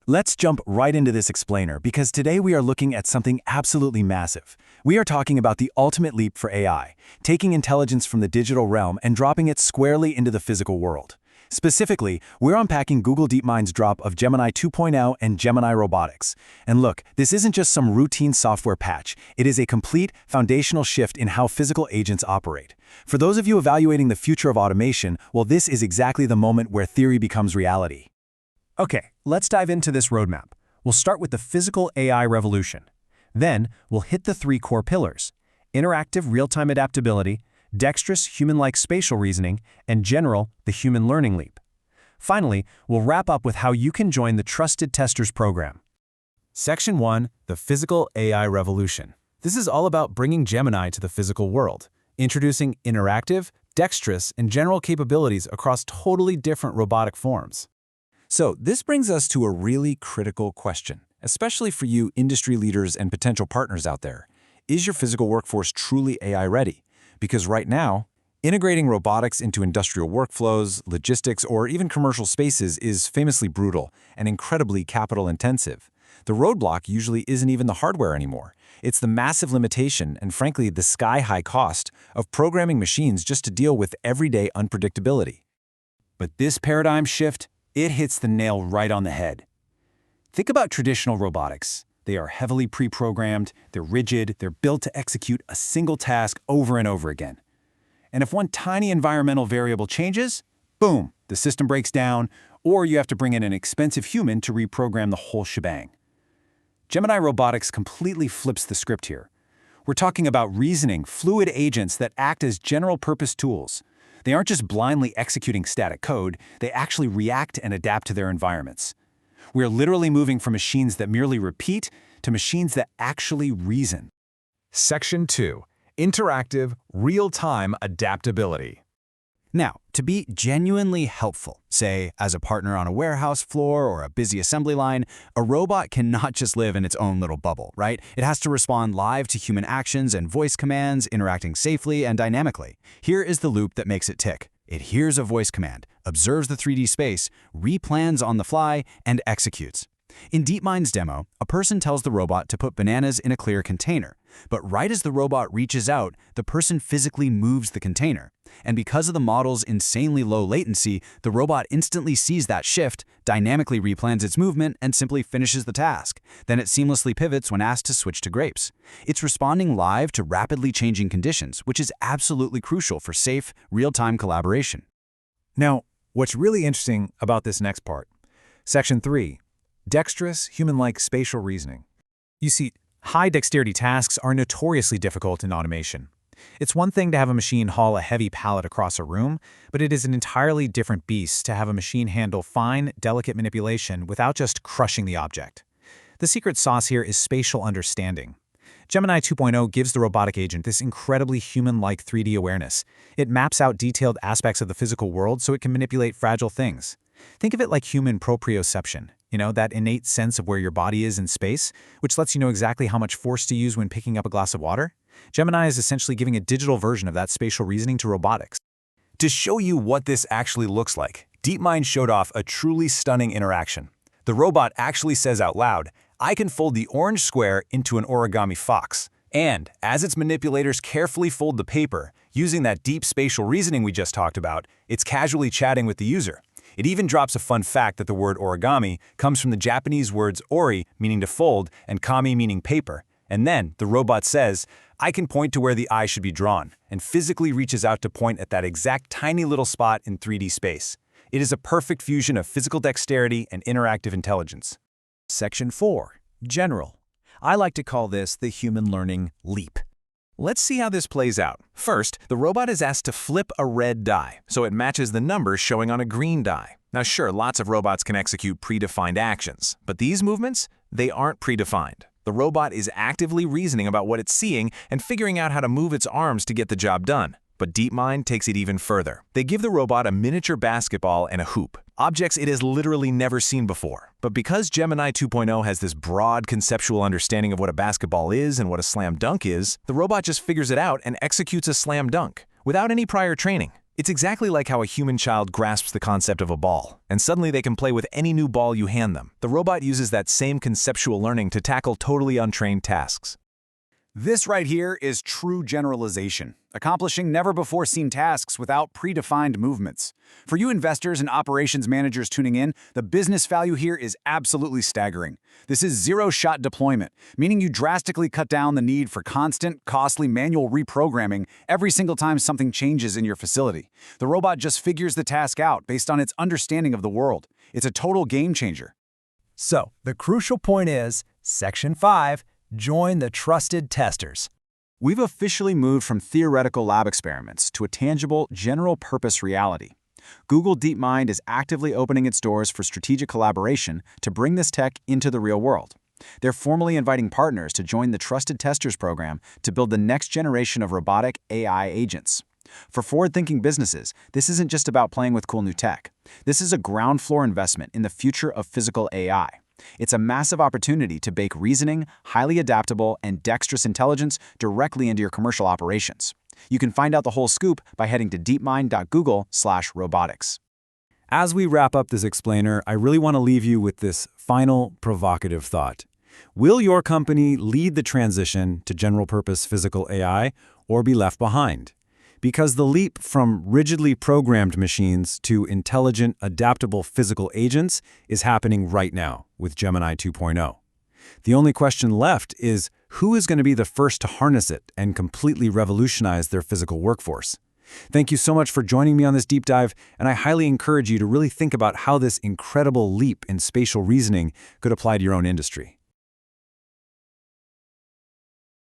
Let's jump right into this explainer because today we are looking at something absolutely massive. We are talking about the ultimate leap for AI, taking intelligence from the digital realm and dropping it squarely into the physical world. Specifically, we're unpacking Google DeepMind's drop of Gemini 2.0 and Gemini Robotics. And look, this isn't just some routine software patch. It is a complete, foundational shift in how physical agents operate. For those of you evaluating the future of automation, well, this is exactly the moment where theory becomes reality. Okay, let's dive into this roadmap. We'll start with the physical AI revolution. Then, we'll hit the three core pillars: interactive real-time adaptability, dexterous human-like spatial reasoning, and general, the human learning leap. Finally, we'll wrap up with how you can join the Trusted Testers program. Section 1, the physical AI revolution. This is all about bringing Gemini to the physical world, introducing interactive, dexterous, and general capabilities across totally different robotic forms. So this brings us to a really critical question, especially for you industry leaders and potential partners out there. Is your physical workforce truly AI ready? Because right now, integrating robotics into industrial workflows, logistics, or even commercial spaces is famously brutal and incredibly capital intensive. The roadblock usually isn't even the hardware anymore. It's the massive limitation and frankly the sky-high cost of programming machines just to deal with everyday unpredictability. But this paradigm shift, it hits the nail right on the head. Think about traditional robotics. They are heavily pre-programmed, they're rigid, they're built to execute a single task over and over again. And if one tiny environmental variable changes, boom, the system breaks down, or you have to bring in an expensive human to reprogram the whole shebang. Gemini Robotics completely flips the script here. We're talking about reasoning, fluid agents that act as general-purpose tools. They aren't just blindly executing static code, they actually react and adapt to their environments. We're literally moving from machines that merely repeat to machines that actually reason. Section 2, interactive, real-time adaptability. Now, to be genuinely helpful, say as a partner on a warehouse floor or a busy assembly line, a robot cannot just live in its own little bubble, right? It has to respond live to human actions and voice commands, interacting safely and dynamically. Here is the loop that makes it tick. It hears a voice command, observes the 3D space, replans on the fly, and executes. In DeepMind's demo, a person tells the robot to put bananas in a clear container, but right as the robot reaches out, the person physically moves the container. And because of the model's insanely low latency, the robot instantly sees that shift, dynamically replans its movement, and simply finishes the task. Then it seamlessly pivots when asked to switch to grapes. It's responding live to rapidly changing conditions, which is absolutely crucial for safe, real-time collaboration. Now, what's really interesting about this next part, Section 3, dexterous, human-like spatial reasoning. You see, high dexterity tasks are notoriously difficult in automation. It's one thing to have a machine haul a heavy pallet across a room, but it is an entirely different beast to have a machine handle fine, delicate manipulation without just crushing the object. The secret sauce here is spatial understanding. Gemini 2.0 gives the robotic agent this incredibly human-like 3D awareness. It maps out detailed aspects of the physical world so it can manipulate fragile things. Think of it like human proprioception. You know, that innate sense of where your body is in space, which lets you know exactly how much force to use when picking up a glass of water. Gemini is essentially giving a digital version of that spatial reasoning to robotics. To show you what this actually looks like, DeepMind showed off a truly stunning interaction. The robot actually says out loud, "I can fold the orange square into an origami fox." And as its manipulators carefully fold the paper, using that deep spatial reasoning we just talked about, it's casually chatting with the user. It even drops a fun fact that the word origami comes from the Japanese words ori, meaning to fold, and kami, meaning paper. And then the robot says, "I can point to where the eye should be drawn," and physically reaches out to point at that exact tiny little spot in 3D space. It is a perfect fusion of physical dexterity and interactive intelligence. Section 4, general. I like to call this the human learning leap. Let's see how this plays out. First, the robot is asked to flip a red die, so it matches the numbers showing on a green die. Now sure, lots of robots can execute predefined actions, but these movements, they aren't predefined. The robot is actively reasoning about what it's seeing and figuring out how to move its arms to get the job done. But DeepMind takes it even further. They give the robot a miniature basketball and a hoop, objects it has literally never seen before. But because Gemini 2.0 has this broad conceptual understanding of what a basketball is and what a slam dunk is, the robot just figures it out and executes a slam dunk without any prior training. It's exactly like how a human child grasps the concept of a ball, and suddenly they can play with any new ball you hand them. The robot uses that same conceptual learning to tackle totally untrained tasks. This right here is true generalization, accomplishing never-before-seen tasks without predefined movements. For you investors and operations managers tuning in, the business value here is absolutely staggering. This is zero-shot deployment, meaning you drastically cut down the need for constant, costly manual reprogramming every single time something changes in your facility. The robot just figures the task out based on its understanding of the world. It's a total game changer. So, the crucial point is, Section 5, join the trusted testers. We've officially moved from theoretical lab experiments to a tangible, general-purpose reality. Google DeepMind is actively opening its doors for strategic collaboration to bring this tech into the real world. They're formally inviting partners to join the Trusted Testers program to build the next generation of robotic AI agents. For forward-thinking businesses, this isn't just about playing with cool new tech. This is a ground floor investment in the future of physical AI. It's a massive opportunity to bake reasoning, highly adaptable, and dexterous intelligence directly into your commercial operations. You can find out the whole scoop by heading to deepmind.google/robotics. As we wrap up this explainer, I really want to leave you with this final provocative thought. Will your company lead the transition to general-purpose physical AI or be left behind? Because the leap from rigidly programmed machines to intelligent, adaptable physical agents is happening right now with Gemini 2.0. The only question left is who is going to be the first to harness it and completely revolutionize their physical workforce? Thank you so much for joining me on this deep dive, and I highly encourage you to really think about how this incredible leap in spatial reasoning could apply to your own industry.